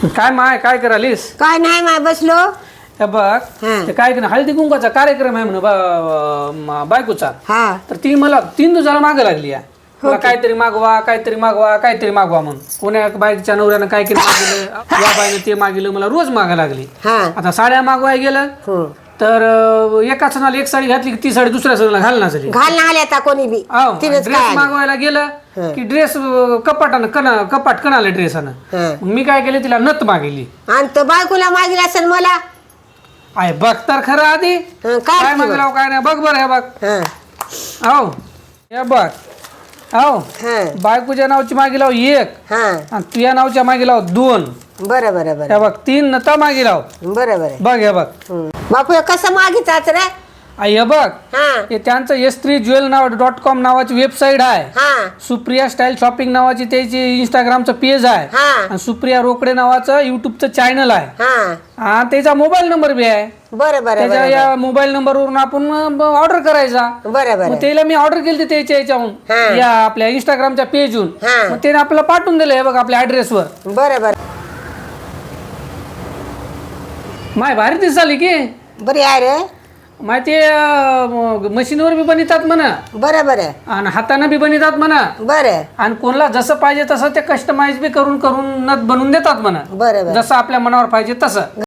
काय माय काय करालीस? काय नाही माय बसलो. हे बघ ते काय की हळदी कुंकाचा कार्यक्रम आहे म्हणून बायकोचा. हा तर ती मला 3 दिवसाला मागे लागली आहे. मला काहीतरी मागवा काहीतरी मागवा काहीतरी मागवा म्हणून. कोण्या बाईकच्या नवऱ्यानं काय केलं मागितलं, या बाईनं ते मागितलं, मला रोज मागा लागली. हा आता साड्या मागवाय गेलं तर एका सणाला एक साडी घातली की ती साडी दुसऱ्या सणाला घालणार झाली. घाल ना आले आता कोणी बी तिनेच ड्रेस काय मागवायला गेलं की ड्रेस कपाट कणाला ड्रेसानं. मी काय केलं तिला नथ मागितली. आणि तो बायकोला मागितला असेल मला. आहे बघ तर खरं आधी काय मागलाव काय नाही बघ बरं. हे बघ हो हे बघ हो बायकोच्या नावची मागे लाव 1 आणि तुझ्या नावच्या मागे लाव 2. बरं बरं बरं हे बघ 3 नता मागे लाव. बरं बरं बघ हे बघ बापू हे कसं मागितच रे. हे बघ हा हे त्यांचं S3jewel.com नावाची वेबसाईट आहे. हा सुप्रिया स्टाईल शॉपिंग नावाची त्याची इंस्टाग्रामचं पेज आहे. हा आणि सुप्रिया रोकडे नावाचं युट्यूबचं चॅनल आहे. हा आणि त्याचा मोबाईल नंबर बी आहे. बरं बरं त्याच्या बरं या मोबाईल नंबरवरून आपण ऑर्डर करायचा. बरं मग बरं त्याला मी ऑर्डर केली त्याच्या याच्याहून या आपल्या इंस्टाग्रामच्या पेजहून. मग त्याने आपल्याला पाठवून दिलं हे बघ आपल्या ऍड्रेसवर. बरं बरं माय भारी दिसाली की बरी आहे रे. माहिती मशीनवर बी बनवतात म्हणा बरं बरं आणि हाताने बी बनवतात म्हणा. बरं आणि कोणाला जसं पाहिजे तसं ते कस्टमाइज बी करून नथ बनवून देतात म्हणा. बरं बरं जसं आपल्या मनावर पाहिजे तसं.